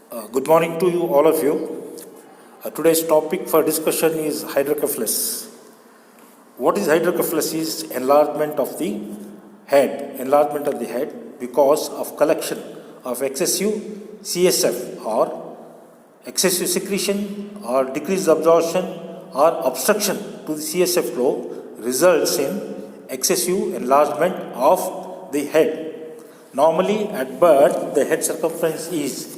Good morning to you, all of you. Today's topic for discussion is hydrocephalus. What is hydrocephalus? Is enlargement of the head because of collection of excessive CSF or excessive secretion or decreased absorption or obstruction to the CSF flow results in excessive enlargement of the head. Normally at birth the head circumference is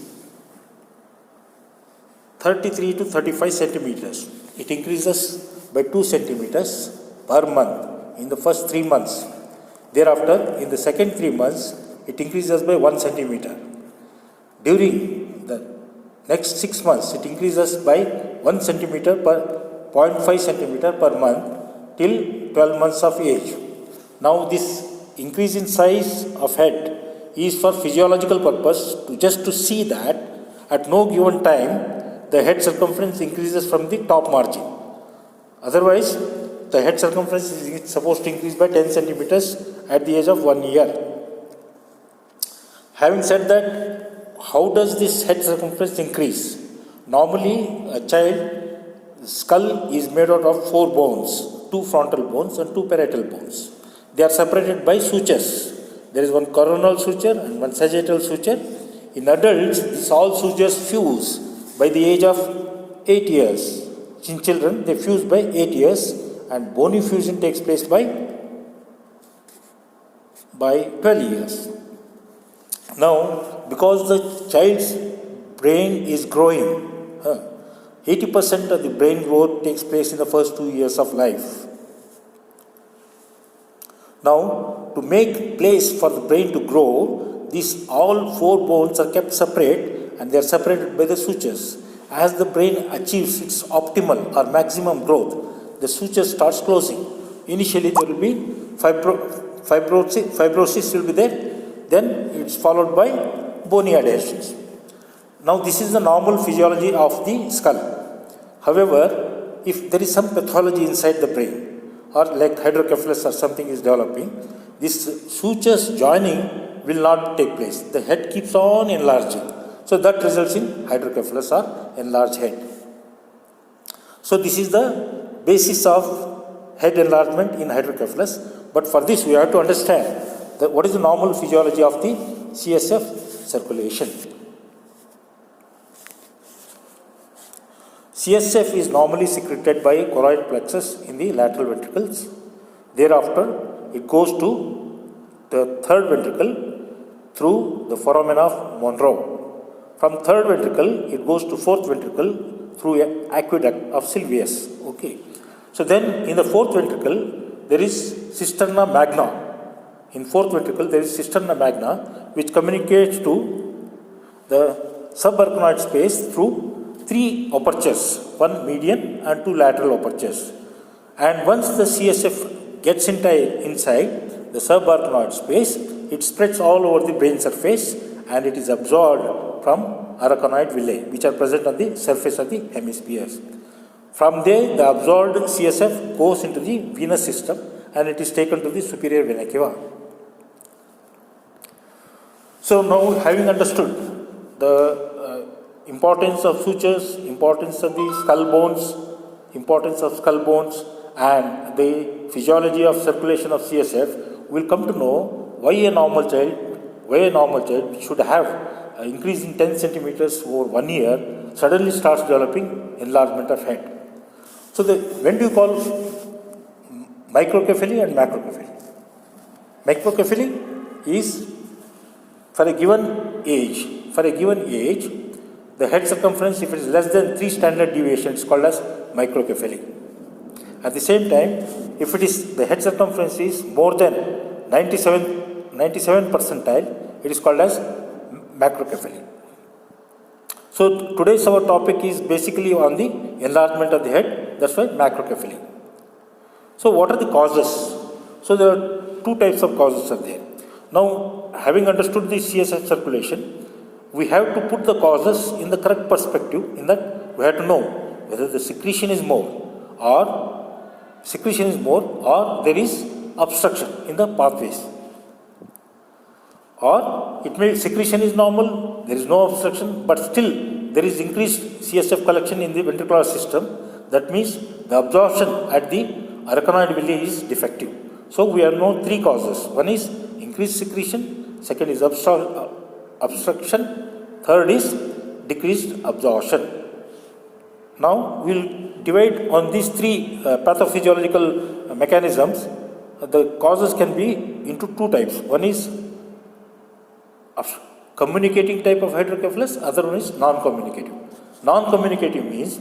33 to 35 centimeters. It increases by 2 centimeters per month in the first 3 months. Thereafter, in the second 3 months, it increases by 1 centimeter. During the next 6 months, it increases by 1 centimeter per 0.5 centimeter per month till 12 months of age. Now, this increase in size of head is for physiological purpose to see that at no given time the head circumference increases from the top margin. Otherwise, the head circumference is supposed to increase by 10 centimeters at the age of 1 year. Having said that, how does this head circumference increase? Normally, a child's skull is made out of 4 bones, 2 frontal bones and 2 parietal bones. They are separated by sutures. There is one coronal suture and one sagittal suture. In adults, these all sutures fuse by the age of 8 years. In children, they fuse by 8 years and bony fusion takes place by 12 years. Now, because the child's brain is growing, 80% of the brain growth takes place in the first 2 years of life. Now, to make place for the brain to grow, these all 4 bones are kept separate and they are separated by the sutures. As the brain achieves its optimal or maximum growth, the suture starts closing. Initially, there will be fibrosis will be there, then it's followed by bony adhesions. Now, this is the normal physiology of the skull. However, if there is some pathology inside the brain, or like hydrocephalus or something is developing, this sutures joining will not take place. The head keeps on enlarging. So that results in hydrocephalus or enlarged head. So this is the basis of head enlargement in hydrocephalus. But for this we have to understand what is the normal physiology of the CSF circulation. CSF is normally secreted by choroid plexus in the lateral ventricles. Thereafter, it goes to the third ventricle through the foramen of Monro. From third ventricle, it goes to fourth ventricle through aqueduct of Sylvius. Okay. So then, in the fourth ventricle, there is cisterna magna. In fourth ventricle, there is cisterna magna, which communicates to the subarachnoid space through 3 apertures, 1 median and 2 lateral apertures. And once the CSF gets inside the subarachnoid space, it spreads all over the brain surface and it is absorbed from arachnoid villi, which are present on the surface of the hemispheres. From there, the absorbed CSF goes into the venous system and it is taken to the superior vena cava. So now, having understood the importance of sutures, importance of the skull bones, and the physiology of circulation of CSF, we will come to know why a normal child should have increase in 10 centimeters over 1 year suddenly starts developing enlargement of head. So, when do you call microcephaly and macrocephaly? Microcephaly is for a given age. The head circumference, if it is less than 3 standard deviations, is called as microcephaly. At the same time, if the head circumference is more than 97 percentile, it is called as macrocephaly. So today's our topic is basically on the enlargement of the head. That's why macrocephaly. So what are the causes? So there are 2 types of causes are there. Now, having understood the CSF circulation, we have to put the causes in the correct perspective. In that, we have to know whether the secretion is more or there is obstruction in the pathways. Or it may secretion is normal, there is no obstruction, but still there is increased CSF collection in the ventricular system. That means the absorption at the arachnoid villi is defective. So we have known three causes. One is increased secretion, second is obstruction, third is decreased absorption. Now we will divide on these three pathophysiological mechanisms. The causes can be into two types. One is communicating type of hydrocephalus, other one is non-communicative. Non-communicative means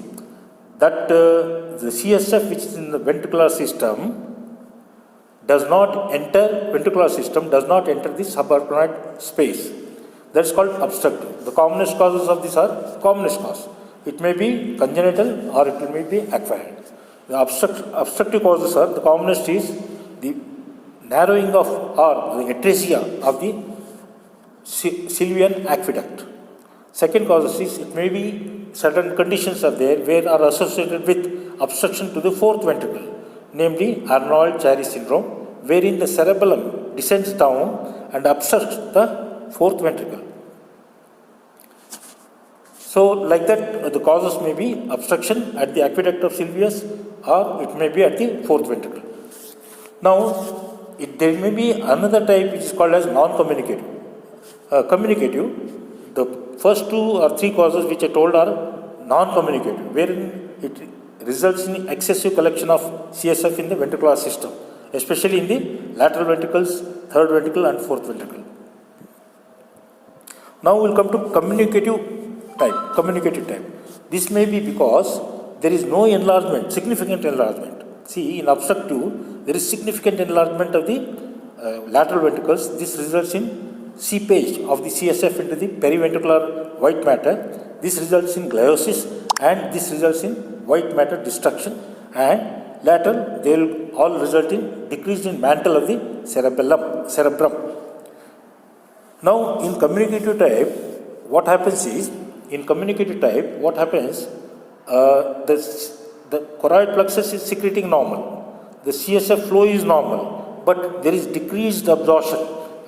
that the CSF which is in the ventricular system does not enter the subarachnoid space. That is called obstructive. The commonest causes of these are commonest cause. It may be congenital or it may be acquired. The obstructive causes are, the commonest is the narrowing of or the atresia of the sylvian aqueduct. Second causes is, it may be certain conditions are there where are associated with obstruction to the fourth ventricle, namely Arnold-Chiari syndrome, wherein the cerebellum descends down and obstructs the fourth ventricle. So like that, the causes may be obstruction at the aqueduct of Sylvius or it may be at the fourth ventricle. Now, there may be another type which is called as non-communicative. Communicative, the first two or three causes which I told are non-communicative, wherein it results in excessive collection of CSF in the ventricular system, especially in the lateral ventricles, third ventricle and fourth ventricle. Now we will come to communicative type. This may be because there is no enlargement, significant enlargement. See, in obstructive, there is significant enlargement of the lateral ventricles. This results in seepage of the CSF into the periventricular white matter. This results in gliosis and this results in white matter destruction, and lateral they will all result in decrease in mantle of the cerebrum. Now in communicative type, what happens is, the choroid plexus is secreting normal, the CSF flow is normal, but there is decreased absorption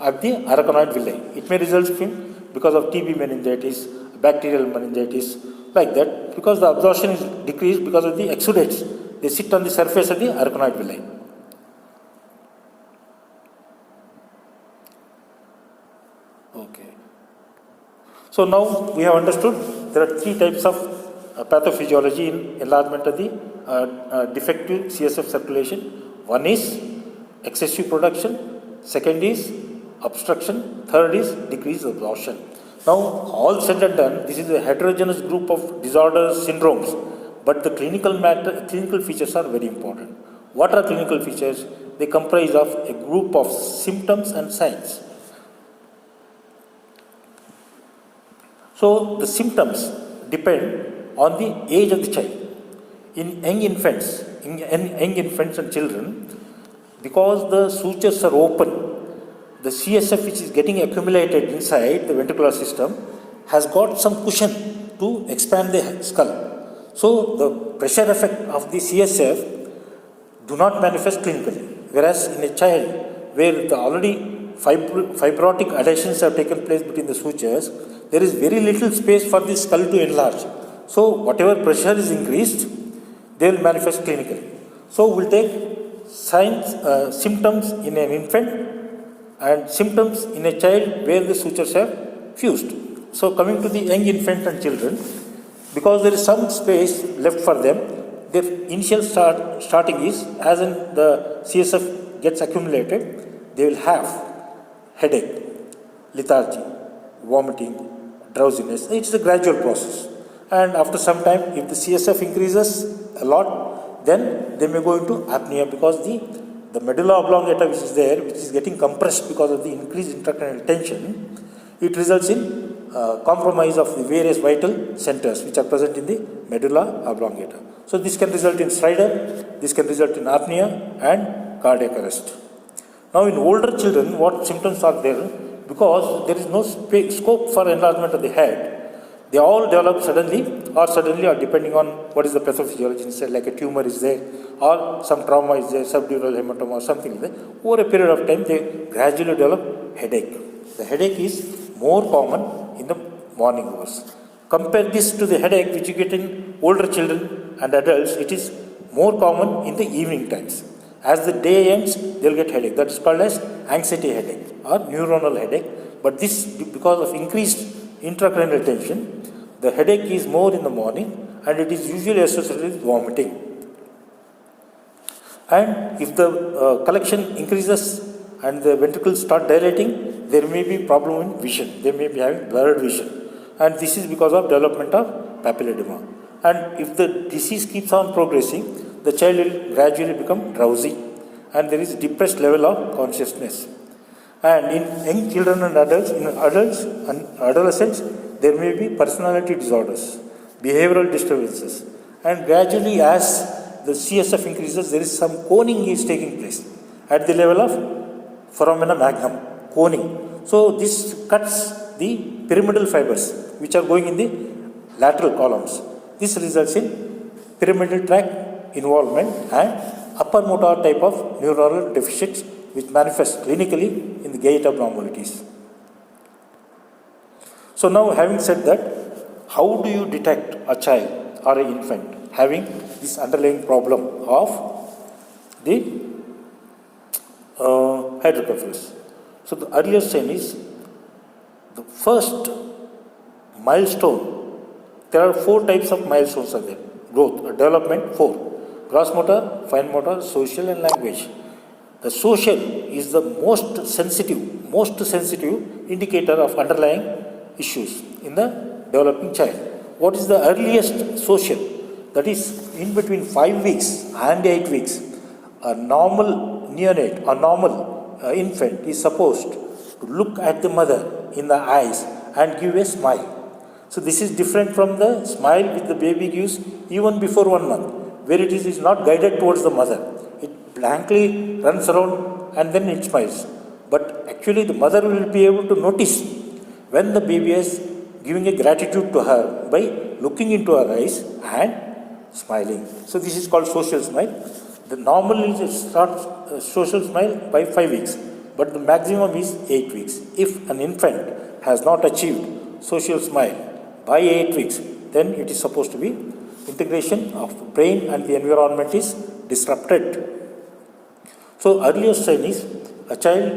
at the arachnoid villi. It may result in because of TB meningitis, bacterial meningitis, like that, because the absorption is decreased because of the exudates. They sit on the surface of the arachnoid villi. Okay. So now we have understood there are three types of pathophysiology in enlargement of the defective CSF circulation. One is excessive production, second is obstruction, third is decreased absorption. Now, all said and done, this is a heterogeneous group of disorders, syndromes, but the clinical features are very important. What are clinical features? They comprise of a group of symptoms and signs. So, the symptoms depend on the age of the child. In young infants and children, because the sutures are open, the CSF which is getting accumulated inside the ventricular system has got some cushion to expand the skull. So the pressure effect of the CSF do not manifest clinically. Whereas in a child where the already fibrotic adhesions have taken place between the sutures, there is very little space for the skull to enlarge. So whatever pressure is increased, they will manifest clinically. So we'll take symptoms in an infant and symptoms in a child where the sutures have fused. So coming to the young infant and children, because there is some space left for them, their initial starting is, as in the CSF gets accumulated, they will have headache, lethargy, vomiting, drowsiness. It's a gradual process. And after some time, if the CSF increases a lot, then they may go into apnea, because the medulla oblongata which is there, which is getting compressed because of the increased intracranial tension, it results in compromise of the various vital centers which are present in the medulla oblongata. So this can result in stridor, this can result in apnea and cardiac arrest. Now in older children, what symptoms are there? Because there is no scope for enlargement of the head, they all develop suddenly or depending on what is the pathophysiology inside, like a tumor is there or some trauma is there, subdural hematoma or something like that. Over a period of time, they gradually develop headache. the headache is more common in the morning hours. Compare this to the headache which you get in older children and adults, it is more common in the evening times. As the day ends, they'll get headache. That is called as anxiety headache or neuronal headache. But this, because of increased intracranial tension, the headache is more in the morning and it is usually associated with vomiting. And if the collection increases and the ventricles start dilating, there may be problem in vision. They may be having blurred vision. And this is because of development of papilledema. And if the disease keeps on progressing, the child will gradually become drowsy and there is depressed level of consciousness. And in young children and adults, and adolescents, there may be personality disorders, behavioral disturbances. And gradually as the CSF increases, there is some coning is taking place at the level of foramina magnum, coning. So this cuts the pyramidal fibers which are going in the lateral columns. This results in pyramidal tract involvement and upper motor type of neuronal deficits which manifest clinically in the gait abnormalities. So now, having said that, how do you detect a child or an infant having this underlying problem of the hydrocephalus? So the earliest sign is the first milestone. There are 4 types of milestones are there. Growth, development, 4. Gross motor, fine motor, social and language. The social is the most sensitive indicator of underlying issues in the developing child. What is the earliest social? That is in between 5 weeks and 8 weeks. A normal neonate, a normal infant is supposed to look at the mother in the eyes and give a smile. So this is different from the smile which the baby gives even before 1 month, where it is not guided towards the mother. It blankly runs around and then it smiles. But actually the mother will be able to notice when the baby is giving a gratitude to her by looking into her eyes and smiling. So this is called social smile. The normal starts social smile by 5 weeks, but the maximum is 8 weeks. If an infant has not achieved social smile by 8 weeks, then it is supposed to be integration of brain and the environment is disrupted. So earliest sign is a child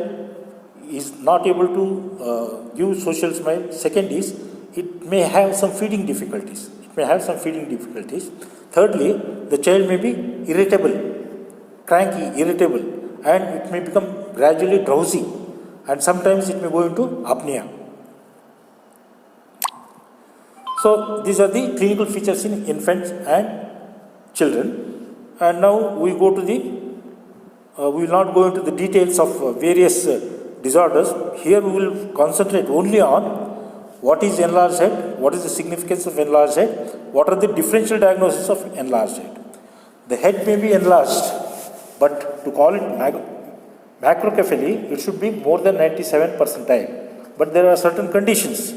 is not able to give social smile. Second is it may have some feeding difficulties. Thirdly, the child may be irritable, cranky, irritable, and it may become gradually drowsy, and sometimes it may go into apnea. So these are the clinical features in infants and children. And now we go to the, we will not go into the details of various disorders. Here we will concentrate only on what is enlarged head, what is the significance of enlarged head, what are the differential diagnoses of enlarged head. The head may be enlarged, but to call it macrocephaly, it should be more than 97 percentile. But there are certain conditions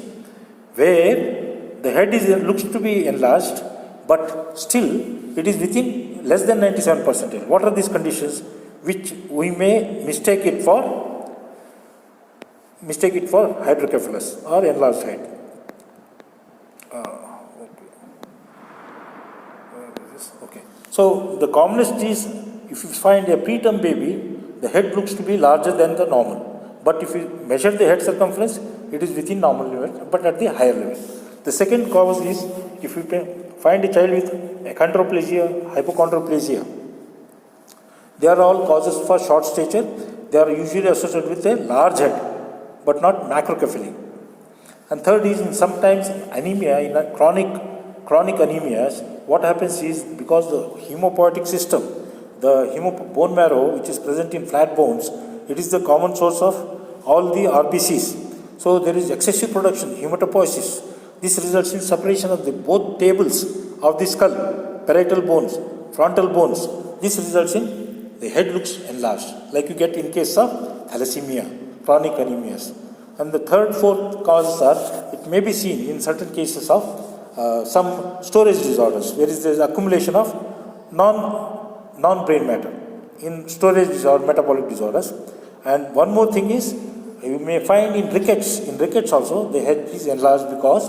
where the head looks to be enlarged, but still it is within less than 97 percentile. What are these conditions which we may mistake it for hydrocephalus or enlarged head? Okay. So the commonest is, if you find a preterm baby, the head looks to be larger than the normal. But if you measure the head circumference, it is within normal level, but at the higher level. The second cause is, if you find a child with achondroplasia, hypochondroplasia, they are all causes for short stature. They are usually associated with a large head, but not macrocephaly. And third is, sometimes anemia, in a chronic anemias, what happens is, because the hemopoietic system, the bone marrow which is present in flat bones, it is the common source of all the RBCs. So there is excessive production, hematopoiesis. This results in separation of the both tables of the skull, parietal bones, frontal bones. This results in the head looks enlarged, like you get in case of thalassemia, chronic anemias. And the third, fourth causes are, it may be seen in certain cases of some storage disorders, where there is accumulation of non-brain matter in storage or metabolic disorders. And one more thing is You may find in rickets also, the head is enlarged because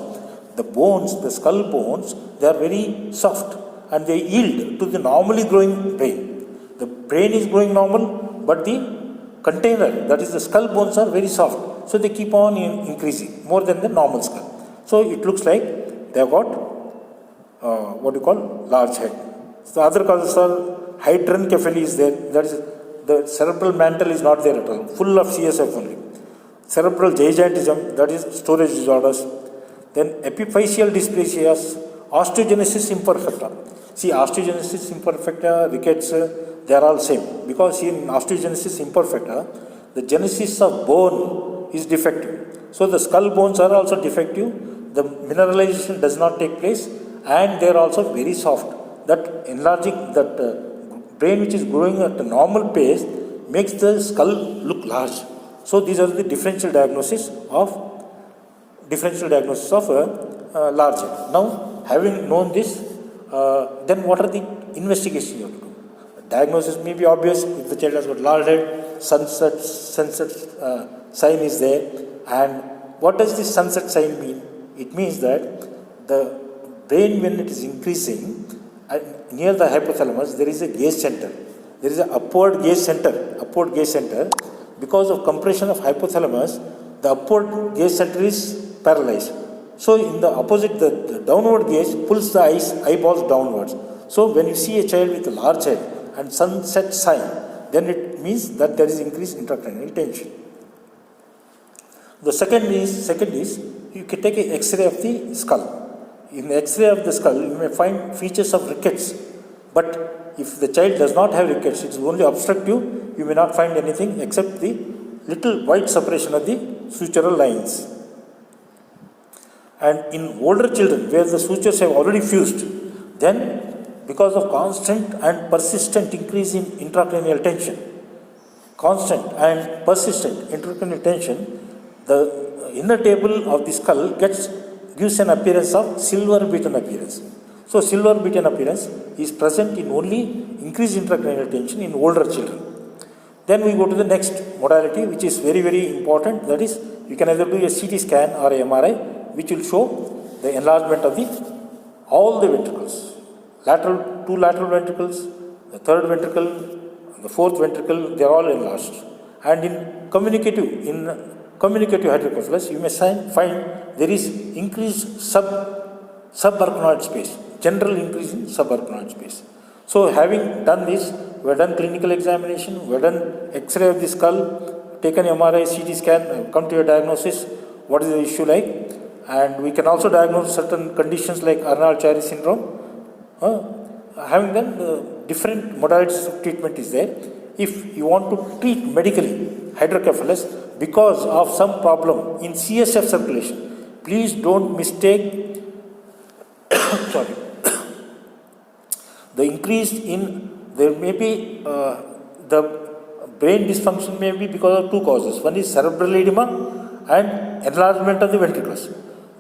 the bones, the skull bones, they are very soft and they yield to the normally growing brain. The brain is growing normal, but the container, that is the skull bones, are very soft. So they keep on increasing more than the normal skull. So it looks like they have got what you call large head. So the other causes are hydrancephaly is there. That is the cerebral mantle is not there at all, full of CSF only. Cerebral gigantism, that is storage disorders. Then epiphyseal dysplasias, osteogenesis imperfecta. See, osteogenesis imperfecta, rickets, they are all same. Because in osteogenesis imperfecta, the genesis of bone is defective. So the skull bones are also defective. The mineralization does not take place, and they are also very soft. That enlarging, that brain which is growing at a normal pace makes the skull look large. So these are the differential diagnosis of large head. Now, having known this, then what are the investigations you have to do? Diagnosis may be obvious if the child has got large head, sunset sign is there. And what does this sunset sign mean? It means that the brain, when it is increasing, near the hypothalamus there is a gaze center. There is an upward gaze center. Because of compression of hypothalamus, the upward gaze center is paralyzed. So in the opposite, the downward gaze pulls the eyeballs downwards. So when you see a child with a large head and sunset sign, then it means that there is increased intracranial tension. The second is you can take an X-ray of the skull. In the X-ray of the skull, you may find features of rickets. But if the child does not have rickets, it is only obstructive, you may not find anything except the little white separation of the sutural lines. And in older children, where the sutures have already fused, then because of constant and persistent increase in intracranial tension, the inner table of the skull gives an appearance of silver beaten appearance. So silver beaten appearance is present in only increased intracranial tension in older children. Then we go to the next modality, which is very, very important. That is, you can either do a CT scan or a MRI, which will show the enlargement of all the ventricles. Two lateral ventricles, the third ventricle, the fourth ventricle, they are all enlarged. And in communicative hydrocephalus, you may find there is increased subarachnoid space, general increase in subarachnoid space. So having done this, we have done clinical examination, we have done X-ray of the skull, taken MRI, CT scan, come to a diagnosis, what is the issue like. And we can also diagnose certain conditions like Arnold-Chiari syndrome. Having done different modalities of treatment is there. If you want to treat medically hydrocephalus because of some problem in CSF circulation, please don't mistake the increase in, there may be the brain dysfunction may be because of two causes. One is cerebral edema and enlargement of the ventricles.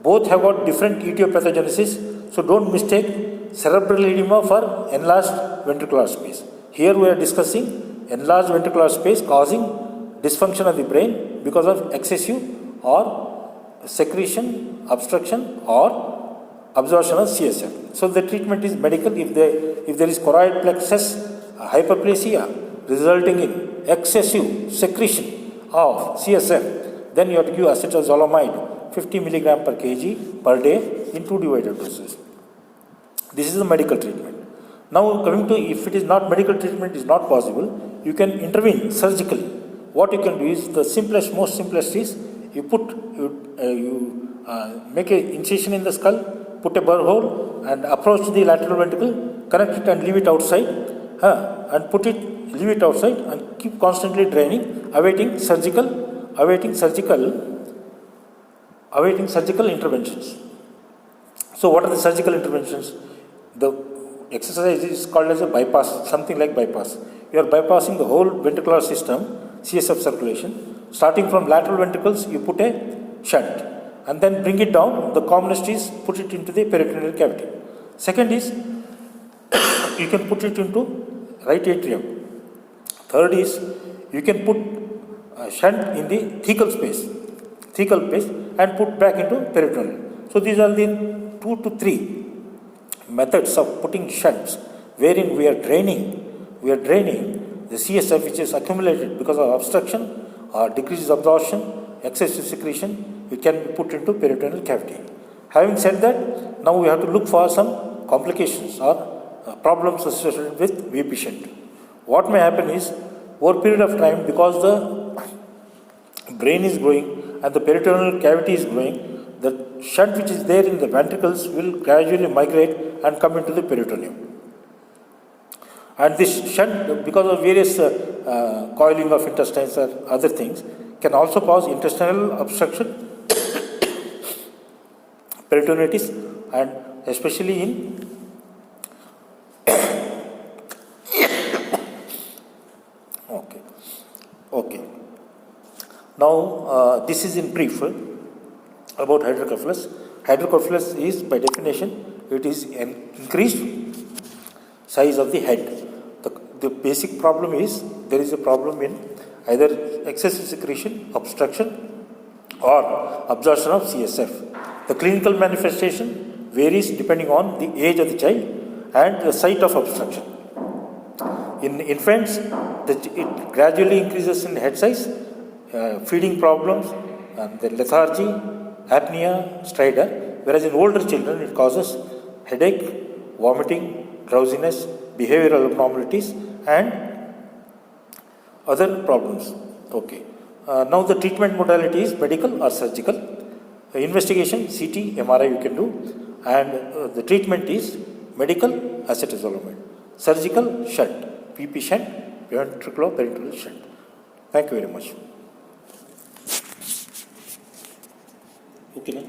Both have got different etiopathogenesis, so don't mistake cerebral edema for enlarged ventricular space. Here we are discussing enlarged ventricular space causing dysfunction of the brain because of excessive or secretion, obstruction or absorption of CSF. So the treatment is medical. If there is choroid plexus hyperplasia resulting in excessive secretion of CSF, then you have to give acetazolamide 50 mg per kg per day in 2 divided doses. This is the medical treatment. Now coming to, if it is not medical treatment is not possible, you can intervene surgically. What you can do is most simplest is you make an incision in the skull, put a burr hole and approach the lateral ventricle, connect it and leave it outside, leave it outside and keep constantly draining, awaiting surgical interventions. So what are the surgical interventions? The exercise is called as a bypass, something like bypass. You are bypassing the whole ventricular system, CSF circulation. Starting from lateral ventricles, you put a shunt and then bring it down. The commonest is put it into the peritoneal cavity. Second is you can put it into right atrium. Third is you can put shunt in the thecal space and put back into peritoneal. So these are the 2 to 3 methods of putting shunts wherein we are draining the CSF which is accumulated because of obstruction or decreased absorption, excessive secretion, it can be put into peritoneal cavity. Having said that, now we have to look for some complications or problems associated with VP shunt. What may happen is, over a period of time, because the brain is growing and the peritoneal cavity is growing, the shunt which is there in the ventricles will gradually migrate and come into the peritoneum. And this shunt, because of various coiling of intestines or other things, can also cause intestinal obstruction, peritonitis, and especially in okay. Now this is in brief about hydrocephalus. Hydrocephalus is, by definition, it is an increased size of the head. The basic problem is, there is a problem in either excessive secretion, obstruction, or absorption of CSF. The clinical manifestation varies depending on the age of the child and the site of obstruction. In infants, it gradually increases in head size, feeding problems, and the lethargy, apnea, stridor, whereas in older children it causes headache, vomiting, drowsiness, behavioral abnormalities, and other problems. Okay. Now the treatment modality is medical or surgical. Investigation, CT, MRI you can do, and the treatment is medical acetazolamide, surgical shunt, PP shunt, ventriculoperitoneal shunt. Thank you very much. Okay.